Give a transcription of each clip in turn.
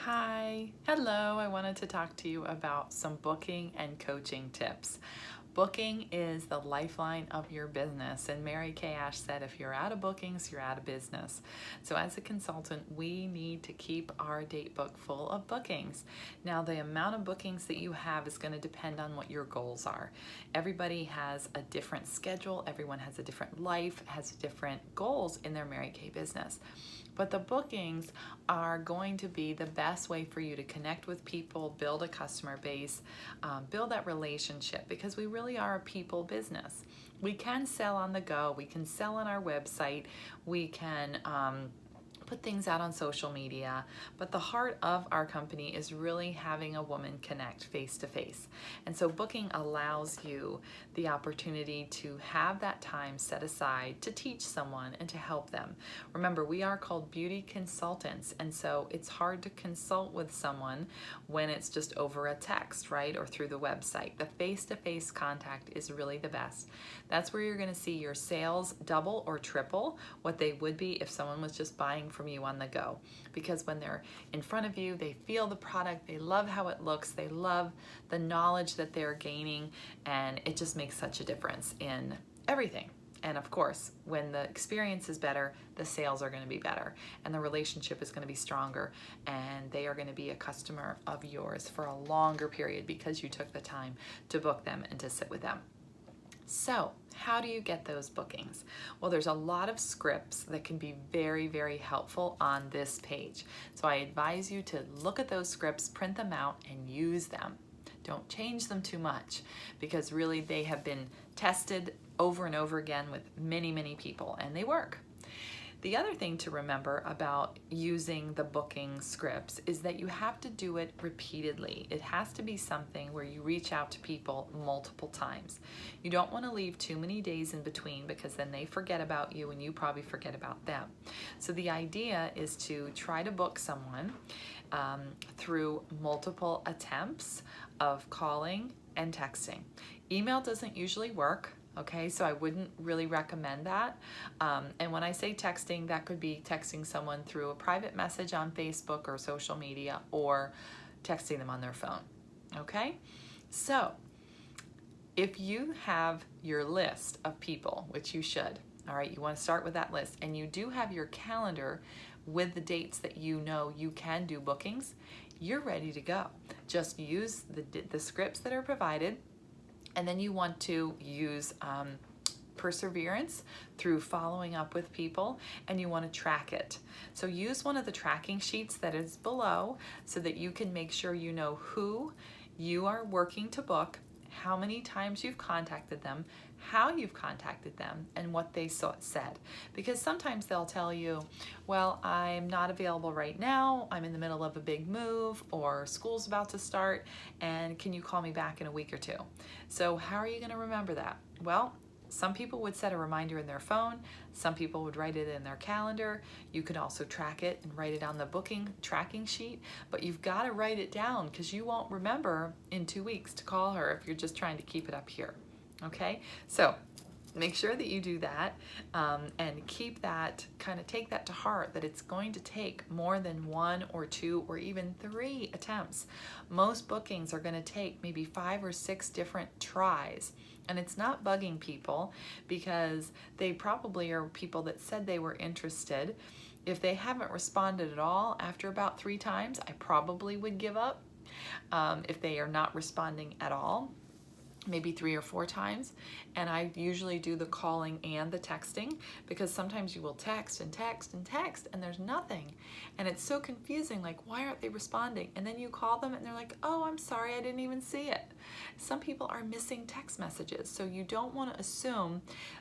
Hi, hello. I wanted to talk to you about some booking and coaching tips. Booking is the lifeline of your business, and Mary Kay Ash said if you're out of bookings, you're out of business. So as a consultant, we need to keep our date book full of bookings. Now, the amount of bookings that you have is going to depend on what your goals are. Everybody has a different schedule, everyone has a different life, has different goals in their Mary Kay business. But the bookings are going to be the best way for you to connect with people, build a customer base, build that relationship, because we really are a people business. We can sell on the go, we can sell on our website, we can put things out on social media, but the heart of our company is really having a woman connect face to face. And so booking allows you the opportunity to have that time set aside to teach someone and to help them. Remember, we are called beauty consultants, and so it's hard to consult with someone when it's just over a text, right, or through the website. The face-to-face contact is really the best. That's where you're going to see your sales double or triple what they would be if someone was just buying from you on the go, because when they're in front of you, they feel the product, they love how it looks, they love the knowledge that they're gaining, and it just makes such a difference in everything. And of course, when the experience is better, the sales are going to be better, and the relationship is going to be stronger, and they are going to be a customer of yours for a longer period because you took the time to book them and to sit with them. So, how do you get those bookings? Well, there's a lot of scripts that can be very, very helpful on this page. So I advise you to look at those scripts, print them out, and use them. Don't change them too much, because really they have been tested over and over again with many, many people, and they work. The other thing to remember about using the booking scripts is that you have to do it repeatedly. It has to be something where you reach out to people multiple times. You don't want to leave too many days in between, because then they forget about you and you probably forget about them. So the idea is to try to book someone through multiple attempts of calling and texting. Email doesn't usually work. Okay, so I wouldn't really recommend that. And when I say texting, that could be texting someone through a private message on Facebook or social media, or texting them on their phone. Okay, so if you have your list of people, which you should, all right, you want to start with that list, and you do have your calendar with the dates that you know you can do bookings, you're ready to go. Just use the scripts that are provided. And then you want to use perseverance through following up with people, and you want to track it. So use one of the tracking sheets that is below, so that you can make sure you know who you are working to book, how many times you've contacted them, how you've contacted them, and what they said. Because sometimes they'll tell you, well, I'm not available right now, I'm in the middle of a big move, or school's about to start, and can you call me back in a week or two? So how are you going to remember that? Well, some people would set a reminder in their phone, some people would write it in their calendar. You could also track it and write it on the booking tracking sheet, but you've got to write it down, because you won't remember in 2 weeks to call her if you're just trying to keep it up here. Okay, so make sure that you do that, and keep that, kind of take that to heart, that it's going to take more than 1 or 2 or even 3 attempts. Most bookings are going to take maybe 5 or 6 different tries, and it's not bugging people, because they probably are people that said they were interested. If they haven't responded at all after about 3 times, I probably would give up. If they are not responding at all, maybe 3 or 4 times, and I usually do the calling and the texting, because sometimes you will text and text and text and there's nothing, and it's so confusing, like, why aren't they responding? And then you call them and they're like, oh, I'm sorry, I didn't even see it. Some people are missing text messages, so you don't want to assume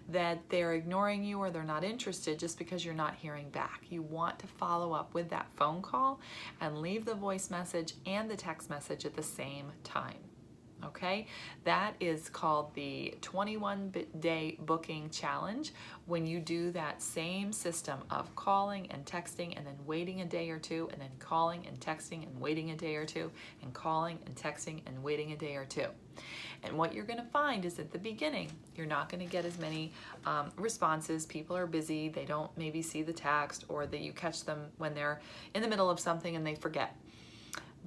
that they're ignoring you or they're not interested just because you're not hearing back. You want to follow up with that phone call and leave the voice message and the text message at the same time. Okay, that is called the 21-day booking challenge. When you do that same system of calling and texting and then waiting a day or two, and then calling and texting and waiting a day or two, and calling and texting and waiting a day or two. And what you're going to find is at the beginning, you're not going to get as many responses. People are busy, they don't maybe see the text, or that you catch them when they're in the middle of something and they forget.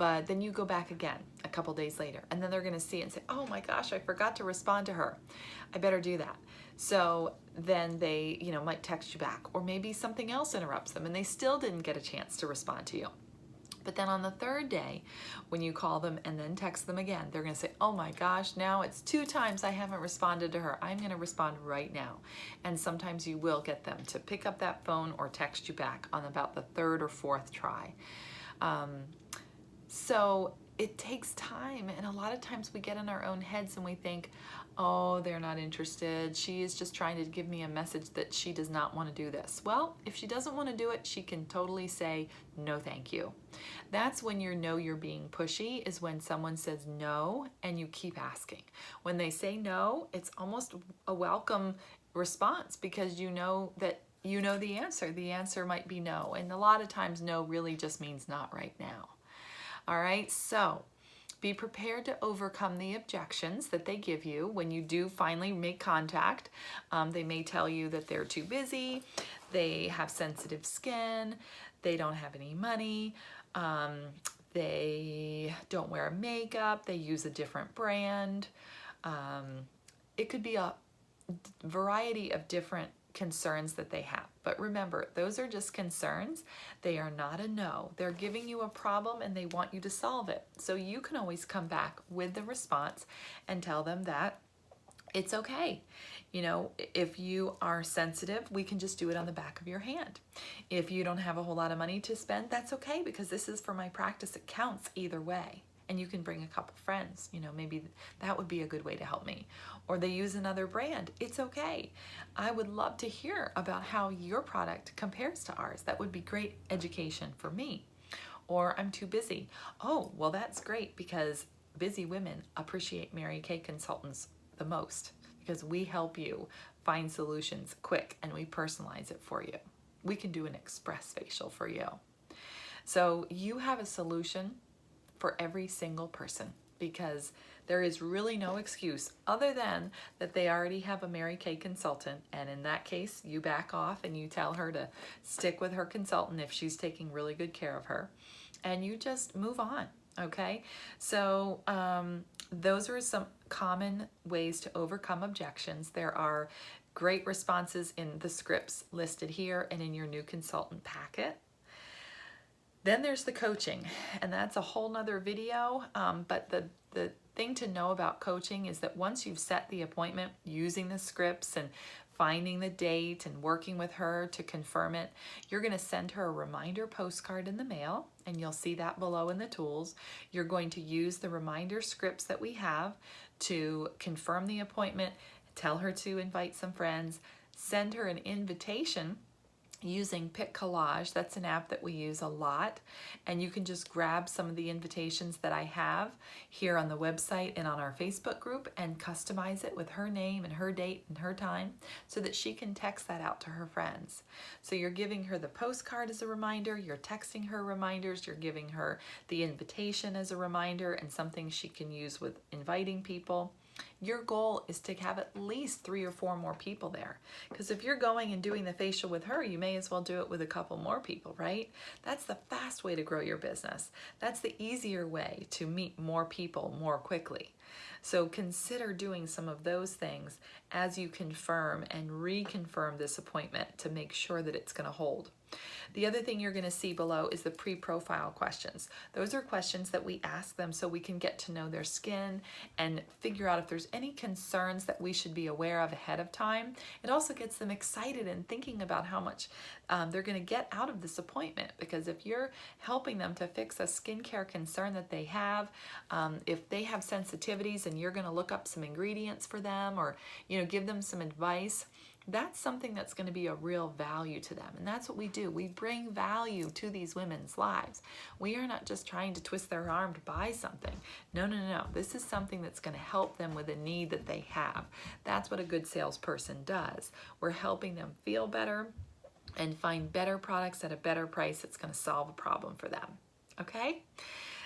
But then you go back again a couple days later, and then they're going to see it and say, oh my gosh, I forgot to respond to her. I better do that. So then they, might text you back, or maybe something else interrupts them and they still didn't get a chance to respond to you. But then on the third day, when you call them and then text them again, they're going to say, oh my gosh, now it's 2 times I haven't responded to her. I'm going to respond right now. And sometimes you will get them to pick up that phone or text you back on about the 3rd or 4th try. So it takes time, and a lot of times we get in our own heads and we think, oh, they're not interested. She is just trying to give me a message that she does not want to do this. Well, if she doesn't want to do it, she can totally say, no, thank you. That's when you know you're being pushy, is when someone says no and you keep asking. When they say no, it's almost a welcome response, because you know that you know the answer. The answer might be no. And a lot of times no really just means not right now. All right, so be prepared to overcome the objections that they give you when you do finally make contact. They may tell you that they're too busy, they have sensitive skin, they don't have any money, they don't wear makeup, they use a different brand. It could be a variety of different concerns that they have. But remember, those are just concerns. They are not a no. They're giving you a problem and they want you to solve it. So you can always come back with the response and tell them that it's okay. If you are sensitive, we can just do it on the back of your hand. If you don't have a whole lot of money to spend, that's okay, because this is for my practice. It counts either way. And you can bring a couple friends, maybe that would be a good way to help me. Or they use another brand, it's okay. I would love to hear about how your product compares to ours. That would be great education for me. Or I'm too busy. Oh, well, that's great, because busy women appreciate Mary Kay Consultants the most, because we help you find solutions quick and we personalize it for you. We can do an express facial for you. So you have a solution for every single person, because there is really no excuse other than that they already have a Mary Kay consultant, and in that case you back off and you tell her to stick with her consultant if she's taking really good care of her, and you just move on. Okay, so those are some common ways to overcome objections. There are great responses in the scripts listed here and in your new consultant packet. Then there's the coaching, and that's a whole nother video, but the thing to know about coaching is that once you've set the appointment using the scripts and finding the date and working with her to confirm it, you're going to send her a reminder postcard in the mail, and you'll see that below in the tools. You're going to use the reminder scripts that we have to confirm the appointment, tell her to invite some friends, send her an invitation using PicCollage. That's an app that we use a lot, and you can just grab some of the invitations that I have here on the website and on our Facebook group and customize it with her name and her date and her time so that she can text that out to her friends. So you're giving her the postcard as a reminder, you're texting her reminders, you're giving her the invitation as a reminder and something she can use with inviting people. Your goal is to have at least 3 or 4 more people there, because if you're going and doing the facial with her, you may as well do it with a couple more people, right? That's the fast way to grow your business. That's the easier way to meet more people more quickly. So consider doing some of those things as you confirm and reconfirm this appointment to make sure that it's going to hold. The other thing you're going to see below is the pre-profile questions. Those are questions that we ask them so we can get to know their skin and figure out if there's any concerns that we should be aware of ahead of time. It also gets them excited and thinking about how much they're going to get out of this appointment, because if you're helping them to fix a skincare concern that they have, if they have sensitivities and you're going to look up some ingredients for them, or give them some advice, that's something that's going to be a real value to them. And that's what we do. We bring value to these women's lives. We are not just trying to twist their arm to buy something. No, no, no. This is something that's going to help them with a need that they have. That's what a good salesperson does. We're helping them feel better and find better products at a better price that's going to solve a problem for them. Okay?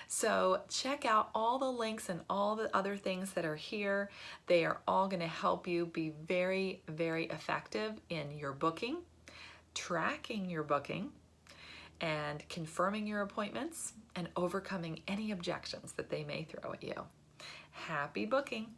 So check out all the links and all the other things that are here. They are all going to help you be very, very effective in your booking, tracking your booking, and confirming your appointments and overcoming any objections that they may throw at you. Happy booking!